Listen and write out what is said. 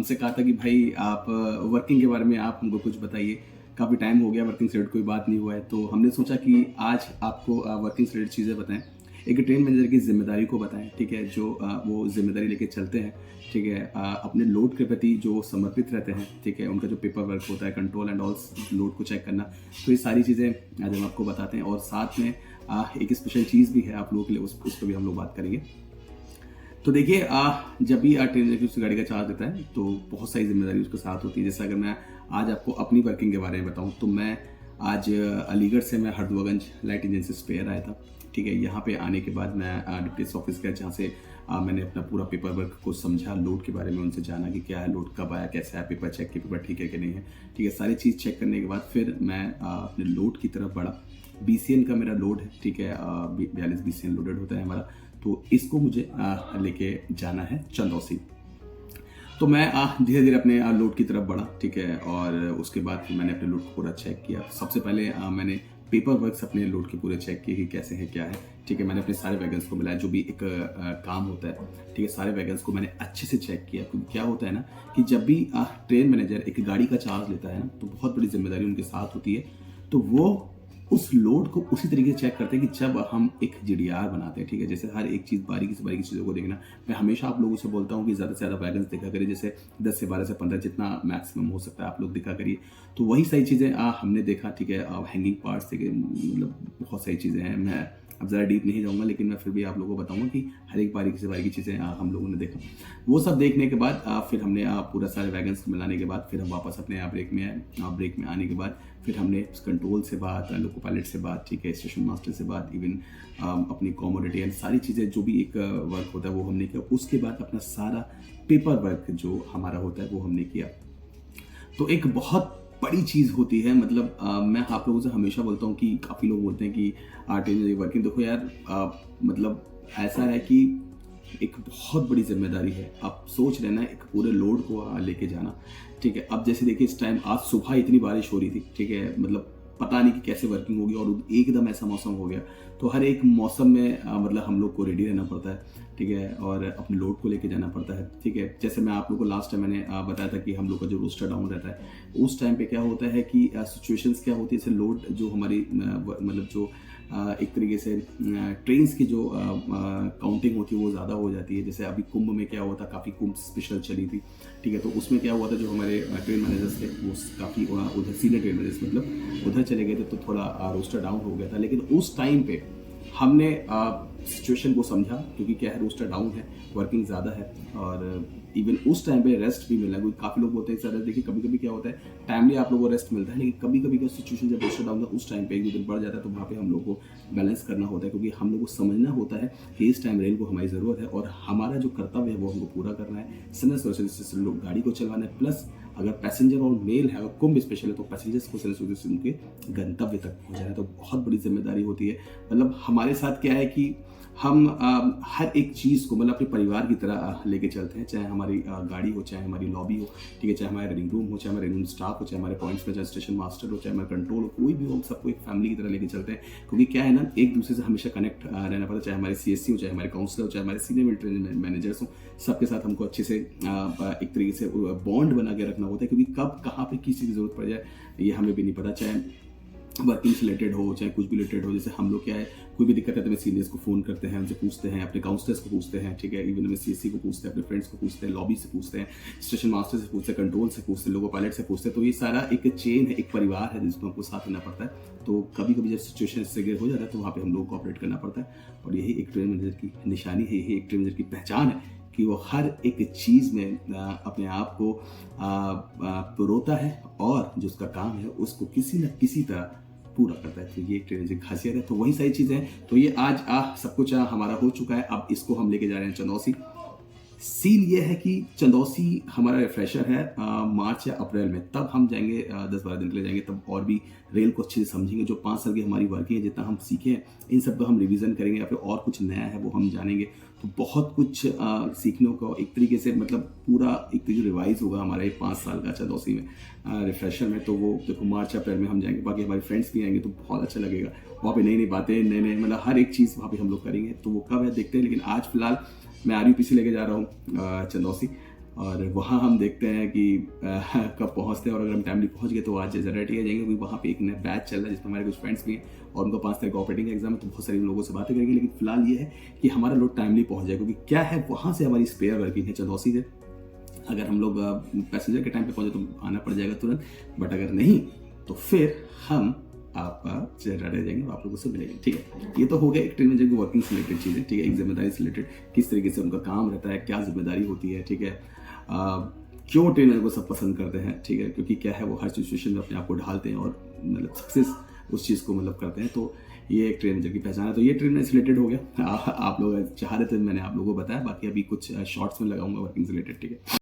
हमसे कहा था कि भाई आप वर्किंग के बारे में आप हमको कुछ बताइए। काफ़ी टाइम हो गया वर्किंग से रिलेटेड कोई बात नहीं हुआ है, तो हमने सोचा कि आज आपको वर्किंग से रिलेटेड चीज़ें बताएं। एक ट्रेन मैनेजर की जिम्मेदारी को बताएं, ठीक है, जो वो जिम्मेदारी लेके चलते हैं, ठीक है, अपने लोड के प्रति जो समर्पित रहते हैं, ठीक है, उनका जो पेपर वर्क होता है, कंट्रोल एंड ऑल लोड को चेक करना, तो ये सारी चीज़ें आज हम आपको बताते हैं। और साथ में एक स्पेशल चीज़ भी है आप लोगों के लिए, उस पर भी हम लोग बात करेंगे। तो देखिए, जब भी ट्रेन उस गाड़ी का चार्ज देता है तो बहुत सारी जिम्मेदारी उसके साथ होती है। जैसे अगर मैं आज आपको अपनी वर्किंग के बारे में बताऊं, तो मैं आज अलीगढ़ से मैं हरदुआगंज लाइट इंजन से स्पेयर आया था, ठीक है। यहाँ पे आने के बाद मैं डिप्टी ऑफिस गया, जहाँ से मैंने अपना पूरा पेपर वर्क को समझा, लोड के बारे में उनसे जाना कि क्या है, लोड कब आया, कैसे आया, पेपर चेक के, पेपर ठीक है कि नहीं है, ठीक है। सारी चीज़ चेक करने के बाद फिर मैं अपने लोड की तरफ बढ़ा। BCN का मेरा लोड है, ठीक है, 42 BCN लोडेड होता है हमारा। तो इसको मुझे लेके जाना है चंदौसी। तो मैं धीरे धीरे अपने लोड की तरफ बढ़ा, ठीक है। और उसके बाद फिर मैंने अपने लोड को पूरा चेक किया। सबसे पहले मैंने पेपर वर्क अपने लोड के पूरे चेक किए कि कैसे हैं, क्या है, ठीक है। मैंने अपने सारे वैगन्स को मिलाया, जो भी एक काम होता है, ठीक है। सारे वैगन्स को मैंने अच्छे से चेक किया, क्योंकि क्या होता है ना कि जब भी ट्रेन मैनेजर एक गाड़ी का चार्ज लेता है ना, तो बहुत बड़ी जिम्मेदारी उनके साथ होती है। तो वो उस लोड को उसी तरीके से चेक करते हैं कि जब हम एक GDR बनाते हैं, ठीक है। जैसे हर एक चीज़ बारीकी से बारीकी चीज़ों को देखना। मैं हमेशा आप लोगों से बोलता हूँ कि ज़्यादा से ज़्यादा वैगन्स दिखा करिए, जैसे 10 से 12 से 15 जितना मैक्सिमम हो सकता है आप लोग दिखा करिए। तो वही सारी चीज़ें हमने देखा, ठीक है। हैंगिंग पार्ट्स थे, मतलब बहुत सारी चीज़ें हैं। मैं अब ज़्यादा डीप नहीं जाऊँगा, लेकिन मैं फिर भी आप लोगों को बताऊँगा कि हर एक बारीकी से बारीकी चीज़ें हम लोगों ने देखा। वो सब देखने के बाद फिर हमने पूरा सारे वैगन्स मिलाने के बाद फिर हम वापस अपने ब्रेक में आए। ब्रेक में आने के बाद फिर हमने कंट्रोल से बात, लोको पायलट से बात, ठीक है, स्टेशन मास्टर से बात, इवन अपनी कॉमोडिटी एंड सारी चीज़ें जो भी एक वर्क होता है वो हमने किया। उसके बाद अपना सारा पेपर वर्क जो हमारा होता है वो हमने किया। तो एक बहुत बड़ी चीज़ होती है, मतलब मैं आप लोगों से हमेशा बोलता हूँ कि काफ़ी लोग बोलते हैं कि ट्रेन वर्किंग, देखो यार, मतलब ऐसा है कि एक बहुत बड़ी जिम्मेदारी है। आप सोच रहे ना एक पूरे लोड को लेके जाना, ठीक है। अब जैसे देखिए, इस टाइम आज सुबह इतनी बारिश हो रही थी, ठीक है, मतलब पता नहीं कि कैसे वर्किंग होगी, और एकदम ऐसा मौसम हो गया। तो हर एक मौसम में मतलब हम लोग को रेडी रहना पड़ता है, ठीक है, और अपने लोड को लेके जाना पड़ता है, ठीक है। जैसे मैं आप लोग को लास्ट टाइम मैंने बताया था कि हम लोग का जो रोस्टर डाउन रहता है, उस टाइम पे क्या होता है कि सिचुएशंस क्या होती है, जैसे लोड जो हमारी मतलब जो एक तरीके से ट्रेन्स की जो काउंटिंग होती है वो ज़्यादा हो जाती है। जैसे अभी कुंभ में क्या हुआ था, काफ़ी कुंभ स्पेशल चली थी, ठीक है। तो उसमें क्या हुआ था, जो हमारे ट्रेन मैनेजर्स थे वो काफ़ी उधर सीनियर ट्रेन मैनेजर्स मतलब उधर चले गए थे, तो थोड़ा रोस्टर डाउन हो गया था। लेकिन उस टाइम पे हमने सिचुएशन को समझा, क्योंकि क्या है, रोस्टर डाउन है, वर्किंग ज़्यादा है, और इवन उस टाइम पे रेस्ट भी मिला। क्योंकि काफ़ी लोग बोलते हैं सर देखिए, कभी कभी क्या होता है, टाइमली आप लोगों को रेस्ट मिलता है, लेकिन कभी कभी का सिचुएशन जब रोस्टर डाउन है उस टाइम पे 1-2 दिन बढ़ जाता है, तो वहाँ पे हम लोग को बैलेंस करना होता है। क्योंकि हम लोग को समझना होता है कि इस टाइम रेल को हमारी ज़रूरत है, और हमारा जो कर्तव्य है वो हमको पूरा करना है, समय से लोग गाड़ी को चलवाना है। प्लस अगर पैसेंजर और मेल है, अगर कुंभ स्पेशल है, तो पैसेंजर्स को समय से उनके गंतव्य तक पहुँचाना, तो बहुत बड़ी जिम्मेदारी होती है। मतलब हमारे साथ क्या है कि हम हर एक चीज़ को मतलब अपने परिवार की तरह लेके चलते हैं, चाहे हमारी गाड़ी हो, चाहे हमारी लॉबी हो, ठीक है, चाहे हमारा रनिंग रूम हो, चाहे हमारे रनिंग स्टाफ हो, चाहे हमारे पॉइंट्स में, चाहे स्टेशन मास्टर हो, चाहे हमारा कंट्रोल हो, कोई भी हो, हम सबको एक फैमिली की तरह लेके चलते हैं। क्योंकि क्या है ना, एक दूसरे से हमेशा कनेक्ट रहना पड़ता है, चाहे हमारे CSC हो, चाहे हमारे काउंसलर हो, चाहे हमारे सीनियर ट्रेन मैनेजर्स हो, सबके साथ हमको अच्छे से एक तरीके से बॉन्ड बना के रखना होता है। क्योंकि कब कहाँ पे किसी की ज़रूरत पड़ जाए ये हमें भी नहीं पता, चाहे वर्किंग से रिलेटेड हो, चाहे कुछ भी रिलेटेड हो। जैसे हम लोग क्या है, कोई भी दिक्कत है तो मैं सीनियर्स को फ़ोन करते हैं, उनसे पूछते हैं, अपने काउंसलर्स को पूछते हैं, ठीक है, इवन में CSC को पूछते हैं, अपने फ्रेंड्स को पूछते हैं, लॉबी से पूछते हैं, स्टेशन मास्टर से पूछते हैं, कंट्रोल से पूछते हैं, लोको पायलट से पूछते हैं। तो ये सारा एक चेन है, एक परिवार है जिसको हमको साथ देना पड़ता है। तो कभी कभी जब सिचुएशन इससे हो जाता है तो वहाँ पर हम लोग को ऑपरेट करना पड़ता है। और यही एक ट्रेन मैनेजर की निशानी है, यही एक ट्रेन मैनेजर की पहचान है कि वो हर एक चीज़ में अपने आप को पुरोता है, और जो उसका काम है उसको किसी न किसी तरह पूरा करता है। तो ये एक ट्रेन की खासियत है। तो वही सारी चीज़ें हैं। तो ये आज सब कुछ हमारा हो चुका है। अब इसको हम लेके जा रहे हैं चंदौसी। सीन ये है कि चंदौसी हमारा रिफ्रेशर है मार्च या अप्रैल में, तब हम जाएंगे 10-12 दिन के लिए जाएंगे, तब और भी रेल को अच्छे से समझेंगे। जो 5 साल की हमारी वर्किंग है, जितना हम सीखे हैं इन सब को हम रिवीजन करेंगे, या फिर और कुछ नया है वो हम जानेंगे। तो बहुत कुछ सीखने को एक तरीके से, मतलब पूरा एक तरीके रिवाइज होगा हमारा ये 5 साल का चंदौसी में रिफ्रेशर में। तो वो देखो मार्च अप्रैल में हम जाएंगे, बाकी हमारे फ्रेंड्स भी आएंगे, तो बहुत अच्छा लगेगा। वहाँ पे नई नई बातें, नए मतलब हर एक चीज़ वहाँ पे हम लोग करेंगे। तो वो कब है देखते हैं। लेकिन आज फिलहाल मैं RUPC लेके जा रहा हूँ चंदौसी, और वहाँ हम देखते हैं कि कब पहुँचते हैं, और अगर हम टाइमली पहुँच गए तो आज ज़रा ठीक है जाएंगे, क्योंकि वहाँ पे एक नया बैच चल रहा है जिसमें हमारे कुछ फ्रेंड्स भी हैं और उनको 5 तारीख का ऑपरेटिंग एग्जाम है, तो बहुत सारे लोगों से बातें करेंगे। लेकिन फिलहाल ये है कि हमारा लोग टाइमली पहुँच जाए, क्योंकि क्या है वहाँ से हमारी स्पेयर वर्किंग है चंदौसी से। अगर हम लोग पैसेंजर के टाइम पे पहुँचे तो आना पड़ जाएगा तुरंत, बट अगर नहीं तो फिर हम आपका चेहरा रह जाएंगे, आप लोगों से मिलेंगे। ठीक है, ये तो हो गया एक ट्रेन मैनेजर की वर्किंग से रिलेटेड चीज़ें। ठीक है, एक जिम्मेदारी से रिलेटेड, किस तरीके से उनका काम रहता है, क्या जिम्मेदारी होती है। ठीक है, क्यों ट्रेन मैनेजर को सब पसंद करते हैं। ठीक है, क्योंकि क्या है वो हर सिचुएशन में अपने आप को ढालते हैं और मतलब सक्सेस उस चीज़ को मतलब करते हैं। तो ये एक ट्रेन मैनेजर की पहचान है। तो ये ट्रेन मैनेजर से रिलेटेड हो गया। आप लोग चाह रहे थे, मैंने आप लोगों को बताया। बाकी अभी कुछ शॉर्ट्स में लगाऊंगा वर्किंग से रिलेटेड। ठीक है।